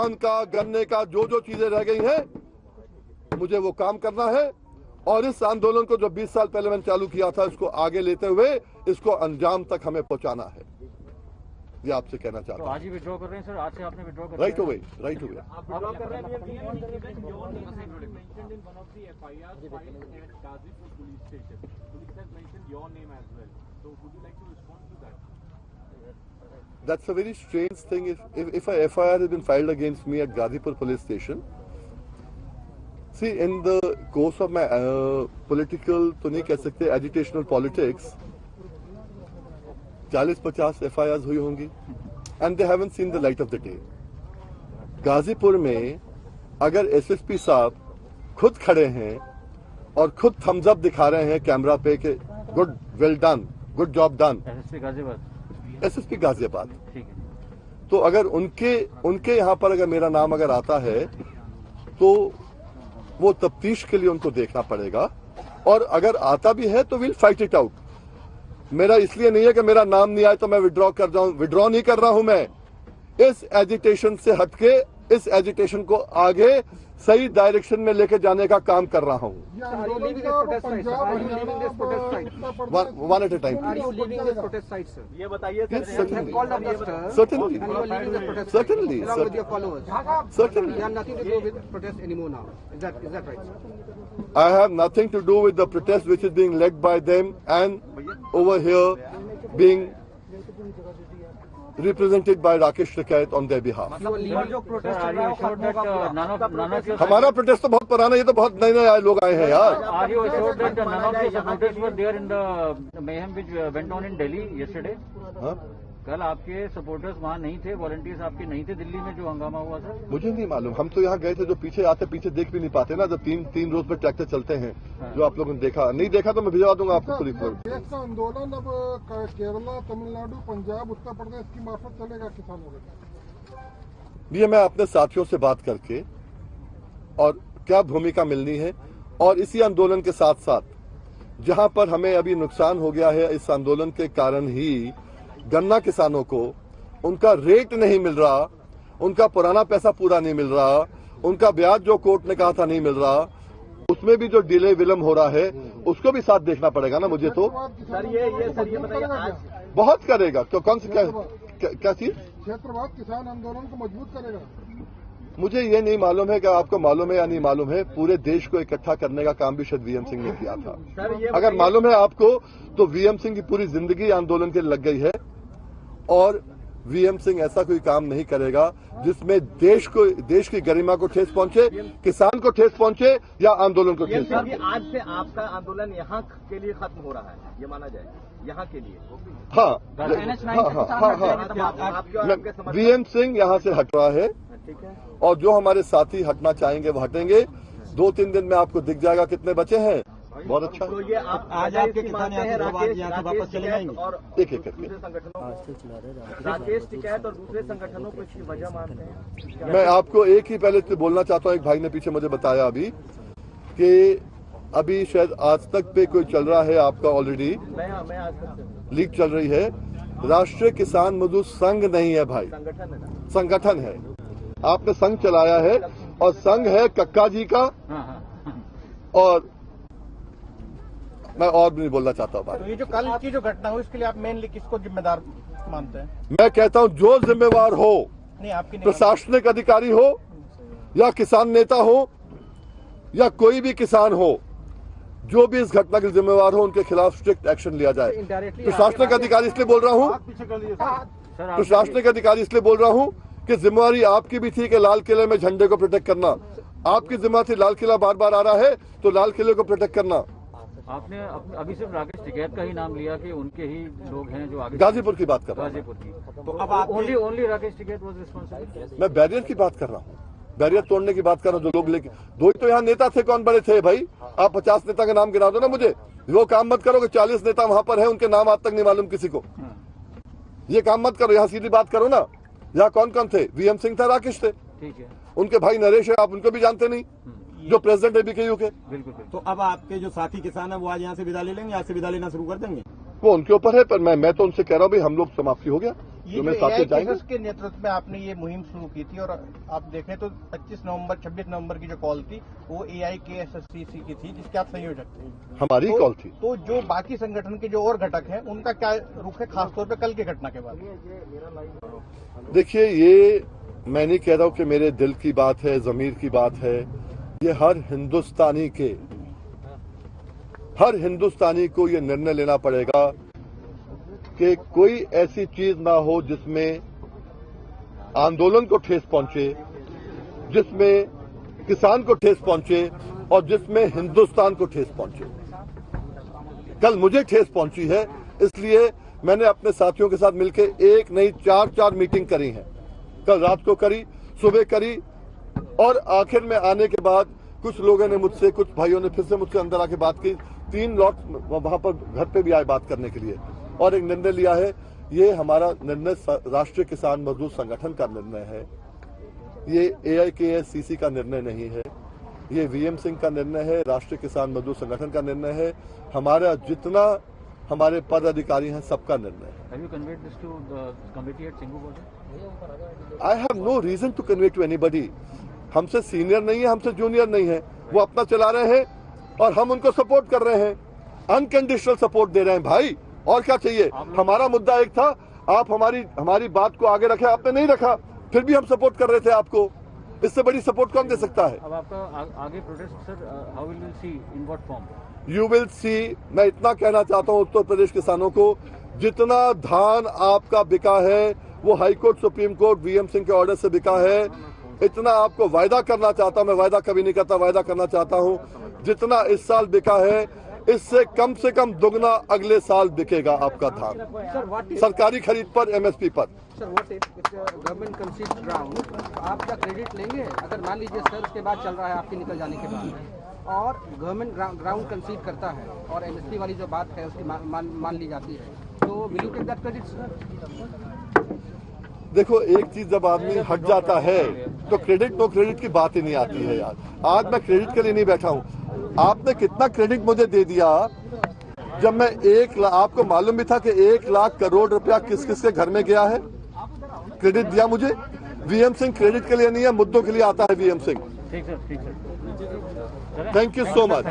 धान का, गन्ने का, जो जो चीजें रह गई हैं, मुझे वो काम करना है। और इस आंदोलन को जो 20 साल पहले मैंने चालू किया था, इसको आगे लेते हुए इसको अंजाम तक हमें पहुंचाना है, ये आपसे कहना चाहता हूं। आज ही विड्रॉ कर रहे हैं सर? आज से आपने विड्रॉ कर right away, right away. That's a very strange thing. If a FIR has been filed against me at Gazipur police station, see, in the course of my political, तो नहीं कह सकते, agitational politics, 40-50 FIRs हुई होंगी, and they haven't seen the light of the day. Ghazipur में अगर SSP साहब खुद खड़े हैं और खुद थम्स अप दिखा रहे हैं कैमरा पे कि good, well done, good job done, SSP Ghaziabad, तो अगर उनके यहाँ पर अगर मेरा नाम अगर आता है तो वो तफ्तीश के लिए उनको देखना पड़ेगा, और अगर आता भी है तो विल फाइट इट आउट। मेरा इसलिए नहीं है कि मेरा नाम नहीं आए तो मैं विड्रॉ कर जाऊं, विड्रॉ नहीं कर रहा हूं मैं। इस एजिटेशन से हटके इस एजिटेशन को आगे सही डायरेक्शन में लेके जाने का काम कर रहा हूं। One at a time. ये बताइए I have nothing to do with the protest which is being led by them and over here being represented by Rakesh Tikait on their behalf. हमारा प्रोटेस्ट तो बहुत पुराना, ये तो बहुत नए नए लोग आए हैं यार। Are you assured that none of the supporters were there in the mayhem which went on in Delhi yesterday? कल आपके सपोर्टर्स वहाँ नहीं थे, वॉलंटियर्स आपके नहीं थे दिल्ली में जो हंगामा हुआ था? मुझे नहीं मालूम, हम तो यहाँ गए थे। जो पीछे आते पीछे देख भी नहीं पाते ना, जब तीन रोज पे ट्रैक्टर चलते हैं। जो आप लोगों ने देखा नहीं देखा तो मैं भिजवा दूंगा आपको पूरी रिपोर्ट। देश का आंदोलन अब केरला, तमिलनाडु, पंजाब, उत्तर प्रदेश की मार्फत चलेगा किसानों का? ये मैं अपने साथियों से बात करके और क्या भूमिका मिलनी है, और इसी आंदोलन के साथ साथ जहां पर हमें अभी नुकसान हो गया है, इस आंदोलन के कारण ही गन्ना किसानों को उनका रेट नहीं मिल रहा, उनका पुराना पैसा पूरा नहीं मिल रहा, उनका ब्याज जो कोर्ट ने कहा था नहीं मिल रहा, उसमें भी जो डिले विलम्ब हो रहा है उसको भी साथ देखना पड़ेगा ना मुझे। तो सर ये बताइए, आज बहुत करेगा। तो कौन सी क्या चीज? क्षेत्रवाद किसान आंदोलन को मजबूत करेगा। मुझे ये नहीं मालूम है कि आपको मालूम है या नहीं मालूम है। पूरे देश को इकट्ठा करने का काम भी शायद वीएम सिंह ने किया था। अगर मालूम है आपको तो वीएम सिंह की पूरी जिंदगी आंदोलन के लग गई है, और वीएम सिंह ऐसा कोई काम नहीं करेगा जिसमें देश की गरिमा को ठेस पहुंचे, किसान को ठेस पहुंचे या आंदोलन को ठेस पहुंचे। आज से आपका आंदोलन यहाँ के लिए खत्म हो रहा है, ये माना जाए, यहाँ के लिए। हाँ, वीएम सिंह यहाँ से हट रहा है, और जो हमारे साथी हटना चाहेंगे वो हटेंगे। 2-3 दिन में आपको दिख जाएगा कितने बचे हैं। बहुत अच्छा। तो ये आज आपके किसान यहाँ से वापस चले जाएंगे और एक करके राकेश टिकैत और दूसरे संगठनों को इसकी वजह मानते हैं? मैं आपको एक ही पहले बोलना चाहता हूँ। एक भाई ने पीछे मुझे बताया अभी कि अभी शायद आज तक पे कोई चल रहा है आपका, ऑलरेडी लीक चल रही है। राष्ट्रीय किसान मजदूर संघ नहीं है भाई, संगठन है। आपने संघ चलाया है, और संघ है कक्का जी का, और मैं और भी नहीं बोलना चाहता हूँ। तो ये जो कल की जो घटना हुई इसके लिए आप मेनली किसको जिम्मेदार मानते हैं? मैं कहता हूँ जो जिम्मेवार हो, नहीं आपकी प्रशासनिक अधिकारी हो या किसान नेता हो या कोई भी किसान हो, जो भी इस घटना के जिम्मेवार हो उनके खिलाफ स्ट्रिक्ट एक्शन लिया जाए। प्रशासनिक अधिकारी इसलिए बोल रहा हूँ, प्रशासनिक अधिकारी इसलिए बोल रहा हूँ कि जिम्मेवारी आपकी भी थी कि लाल किले में झंडे को प्रोटेक्ट करना। आपकी जिम्मेदारी थी, लाल किला बार बार आ रहा है तो लाल किले को प्रोटेक्ट करना। आपने अभी सिर्फ राकेश टिकैत का ही नाम लिया कि उनके ही लोग हैं जो आगे। गाजीपुर की बात कर रहा हूँ, गाजीपुर की। तो अब only Rakesh Tikait was responsible. मैं बैरियर की बात कर रहा हूँ, बैरियर तोड़ने की बात कर रहा हूँ। जो लोग लेके दो ही तो यहाँ नेता थे, कौन बड़े थे भाई? आप 50 नेता का नाम गिरा दो ना मुझे। वो काम मत करो कि 40 नेता वहां पर है, उनके नाम आज तक नहीं मालूम किसी को। ये काम मत करो, यहाँ सीधी बात करो ना। यहाँ कौन कौन थे? वीएम सिंह था, राकेश थे, ठीक है। उनके भाई नरेश है, आप उनको भी जानते नहीं, जो प्रेसिडेंट है बीकेयू के। बिल्कुल। तो अब आपके जो साथी किसान है वो आज यहाँ से विदा ले लेंगे, आज से विदा लेना शुरू कर देंगे? वो उनके ऊपर है, पर मैं तो उनसे कह रहा हूं भाई हम लोग समाप्ति हो गया, ये जो जो मेरे साथ AI जाएंगे। केसेस के नेतृत्व में आपने ये मुहिम शुरू की थी और आप देखें तो 26 नवंबर की जो कॉल थी वो AIKSSCC की थी, जिसके आप संयोजक थे। हमारी कॉल थी। तो जो बाकी संगठन के जो और घटक हैं उनका क्या रुख है, खासतौर पे कल की घटना के बाद? देखिए, ये मैं नहीं कह रहा हूं कि मेरे दिल की बात है, जमीर की बात है। ये हर हिंदुस्तानी को ये निर्णय लेना पड़ेगा कि कोई ऐसी चीज ना हो जिसमें आंदोलन को ठेस पहुंचे, जिसमें किसान को ठेस पहुंचे और जिसमें हिंदुस्तान को ठेस पहुंचे। कल मुझे ठेस पहुंची है, इसलिए मैंने अपने साथियों के साथ मिलकर एक नहीं चार मीटिंग करी है। कल रात को करी, सुबह करी, और आखिर में आने के बाद कुछ लोगों ने मुझसे, कुछ भाइयों ने फिर से मुझसे अंदर आके बात की। 3 लॉट वहां पर घर पे भी आए बात करने के लिए, और एक निर्णय लिया है। ये हमारा निर्णय राष्ट्रीय किसान मजदूर संगठन का निर्णय है, ये AIKSCC का निर्णय नहीं है, ये VM सिंह का निर्णय है, राष्ट्रीय किसान मजदूर संगठन का निर्णय है, हमारा जितना हमारे पद अधिकारी हैं सबका निर्णय है। Have you conveyed this to the committee at Singhu border? I have no reason to convey to anybody. हमसे सीनियर नहीं है, हमसे जूनियर नहीं है, वो अपना चला रहे हैं और हम उनको सपोर्ट कर रहे हैं, अनकंडीशनल सपोर्ट दे रहे हैं भाई। और क्या चाहिए? हमारा मुद्दा एक था, आप हमारी बात को आगे रखे, आपने नहीं रखा, फिर भी हम सपोर्ट कर रहे थे आपको। इससे बड़ी सपोर्ट कौन दे सकता है? अब आपका आगे protest sir, how will you see, in what form? You will see. मैं इतना कहना चाहता हूं उत्तर प्रदेश किसानों को, जितना धान आपका बिका है वो high court, supreme court, VM Singh के ऑर्डर से बिका है, इतना आपको वायदा करना चाहता हूं। मैं वायदा कभी नहीं करता, वायदा करना चाहता हूं जितना इस साल बिका है इससे कम से कम दुगना अगले साल बिकेगा आपका धान, सरकारी खरीद पर, MSP पर। Sir, what if government कंसीड ground, आप क्या क्रेडिट लेंगे अगर मान लीजिए सर उसके बाद चल रहा है आपके निकल जाने के बाद और गवर्नमेंट ग्राउंड कंसीड करता है और MSP वाली जो बात है उसकी मान ली जाती है, तो will you take that credit sir? देखो, एक चीज जब आदमी हट जाता है तो क्रेडिट नो क्रेडिट की बात ही नहीं आती है यार। आज मैं क्रेडिट के लिए नहीं बैठा हूं। आपने कितना क्रेडिट मुझे दे दिया जब मैं आपको मालूम भी था कि 1 लाख करोड़ रुपया किस किस के घर में गया है, क्रेडिट दिया मुझे। VM सिंह क्रेडिट के लिए नहीं है, मुद्दों के लिए आता है VM सिंह। ठीक सर, ठीक sir. Thank you so much.